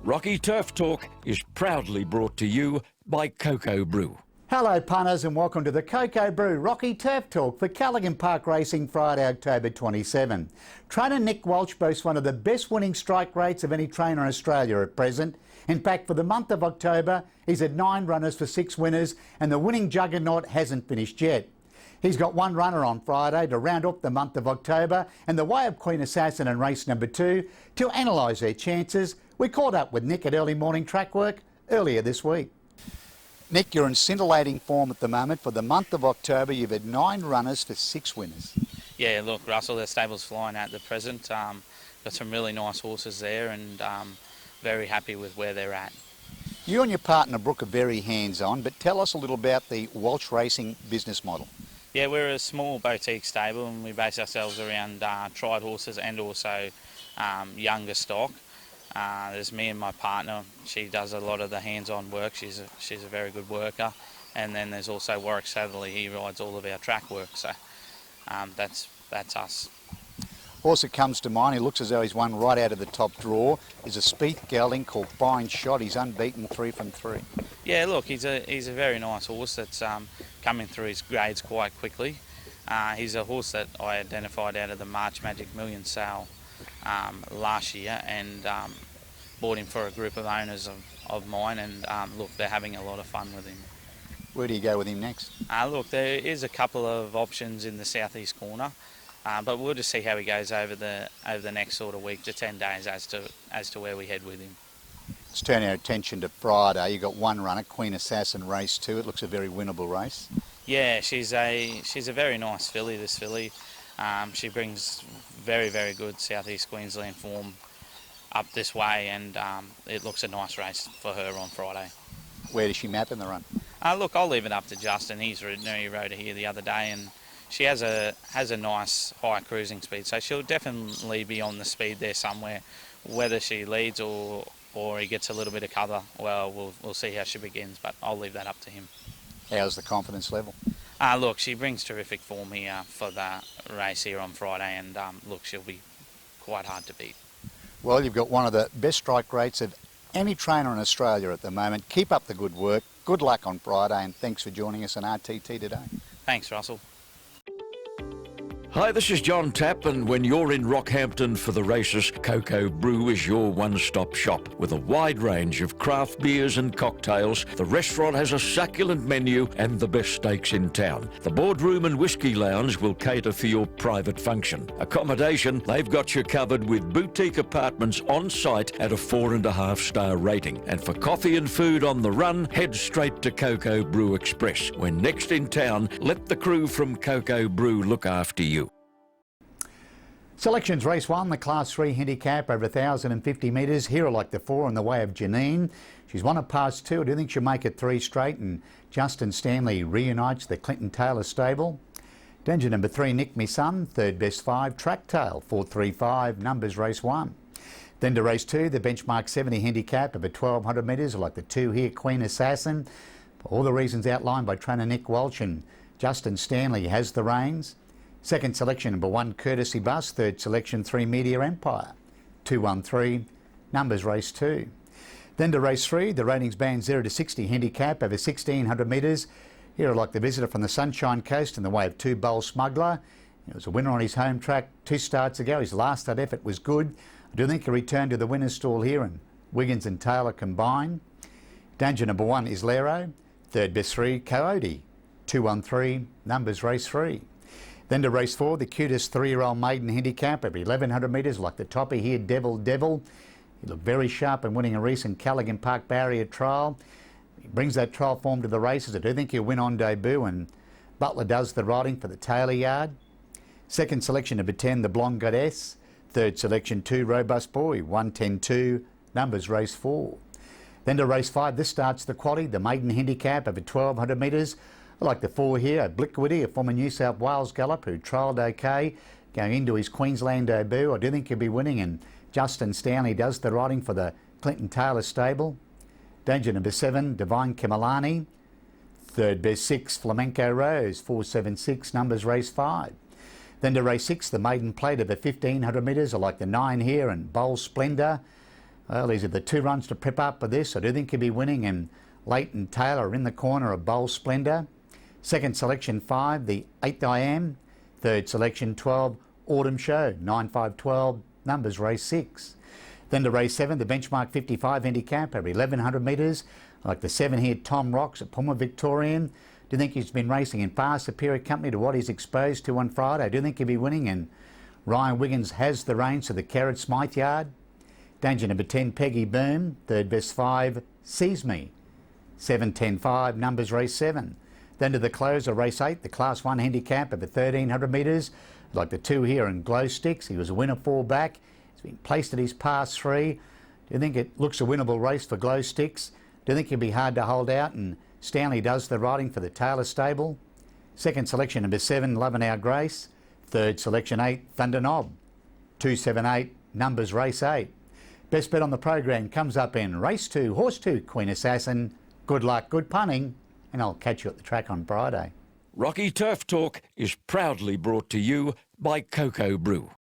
Rocky Turf Talk is proudly brought to you by Cocoa Brew. Hello punters and welcome to the Cocoa Brew Rocky Turf Talk for Callaghan Park Racing Friday, October 27. Trainer Nick Walsh boasts one of the best winning strike rates of any trainer in Australia at present. In fact, for the month of October, he's had 9 runners for 6 winners and the winning juggernaut hasn't finished yet. He's got 1 runner on Friday to round up the month of October and the way of Queen Assassin in race number 2. To analyse their chances, we caught up with Nick at early morning track work earlier this week. Nick, you're in scintillating form at the moment. For the month of October, you've had 9 runners for 6 winners. Yeah, look, Russell, the stable's flying at the present. Got some really nice horses there and very happy with where they're at. You and your partner Brooke are very hands-on, but tell us a little about the Walsh Racing business model. Yeah, we're a small boutique stable and we base ourselves around tried horses and also younger stock. There's me and my partner. She does a lot of the hands-on work. She's a very good worker. And then there's also Warwick Satherley. He rides all of our track work. So that's us. Horse that comes to mind, he looks as though he's won right out of the top draw, is a Speed gelding called Fine Shot. He's unbeaten 3 from 3. Yeah, look, he's a very nice horse that's coming through his grades quite quickly. He's a horse that I identified out of the March Magic Million sale last year and bought him for a group of owners of mine, and look, they're having a lot of fun with him. Where do you go with him next? Look, there is a couple of options in the southeast corner, but we'll just see how he goes over the next sort of week to 10 days as to where we head with him. Let's turn our attention to Friday. You've got 1 runner, Queen Assassin, race 2. It looks a very winnable race. Yeah, she's a very nice filly, this filly. She brings very, very good southeast Queensland form up this way, and it looks a nice race for her on Friday. Where does she map in the run? Look, I'll leave it up to Justin. He rode her here the other day, and she has a nice high cruising speed, so she'll definitely be on the speed there somewhere. Whether she leads or he gets a little bit of cover, well, we'll see how she begins, but I'll leave that up to him. How's the confidence level? Look, she brings terrific form here for the race here on Friday, and look, she'll be quite hard to beat. Well, you've got one of the best strike rates of any trainer in Australia at the moment. Keep up the good work. Good luck on Friday, and thanks for joining us on RTT today. Thanks, Russell. Hi, this is John Tapp, and when you're in Rockhampton for the races, Cocoa Brew is your one-stop shop. With a wide range of craft beers and cocktails, the restaurant has a succulent menu and the best steaks in town. The boardroom and whiskey lounge will cater for your private function. Accommodation, they've got you covered with boutique apartments on site at a 4.5-star rating. And for coffee and food on the run, head straight to Cocoa Brew Express. When next in town, let the crew from Cocoa Brew look after you. Selections race 1, the Class 3 handicap over 1,050 metres. Hero Like the 4 on the way of Janine. She's won it past 2. I do think she'll make it 3 straight, and Justin Stanley reunites the Clinton Taylor stable. Danger number 3, Nick Me Son, third best 5. Track Tail, 435, numbers race 1. Then to race 2, the benchmark 70 handicap over 1,200 metres. I like the 2 here, Queen Assassin. For all the reasons outlined by trainer Nick Walsh, and Justin Stanley has the reins. Second selection, number 1, Courtesy Bus. Third selection, 3, Meteor Empire. 213, numbers race 2. Then to race 3, the ratings band 0 to 60 handicap over 1,600 metres. Here I like the visitor from the Sunshine Coast in the way of 2, Bowl Smuggler. He was a winner on his home track 2 starts ago. His last start effort was good. I do think he'll return to the winner's stall here, and Wiggins and Taylor combine. Danger number 1 is Lero. Third best 3, Coyote. 213, numbers race 3. Then to race 4, the cutest 3-year-old maiden handicap over 1,100 metres, like the topper here, Devil. He looked very sharp in winning a recent Callaghan Park barrier trial. He brings that trial form to the races. I do think he'll win on debut, and Butler does the riding for the Taylor yard. Second selection, number 10, the Blonde Goddess. Third selection, 2, Robust Boy. 110-2, numbers race 4. Then to race 5, this starts the quaddy, the maiden handicap over 1,200 metres. I like the 4 here, Blickwitty, a former New South Wales gallop who trialled okay, going into his Queensland debut. I do think he'll be winning, and Justin Stanley does the riding for the Clinton Taylor stable. Danger number 7, Divine Kemalani. Third best 6, Flamenco Rose. 476, numbers race 5. Then to race 6, the maiden plate over 1,500 metres. I like the 9 here, and Bowl Splendour. Well, these are the 2 runs to prep up for this. I do think he'll be winning, and Leighton Taylor in the corner of Bowl Splendour. Second selection 5, the 8th I Am. Third selection 12, Autumn Show, 9-5-12, numbers race 6. Then to race 7, the benchmark 55 handicap over 1100 metres. I like the 7 here, Tom Rocks at Puma Victorian. Do you think he's been racing in far superior company to what he's exposed to on Friday? I do think he'll be winning, and Ryan Wiggins has the reins to the Carrot Smythe Yard. Danger number 10, Peggy Boom. Third best 5, Sees Me. 7-10-5, numbers race 7. Then to the closer, race 8, the Class 1 handicap over 1300 metres. Like the 2 here in Glow Sticks, he was a winner 4 back. He's been placed at his past 3. Do you think it looks a winnable race for Glow Sticks? Do you think he'll be hard to hold out? And Stanley does the riding for the Taylor stable. Second selection number 7, Lovin' Our Grace. Third selection 8, Thunder Knob. 2-7-8, numbers race 8. Best bet on the program comes up in race 2, horse 2, Queen Assassin. Good luck, good punning, and I'll catch you at the track on Friday. Rocky Turf Talk is proudly brought to you by Cocoa Brew.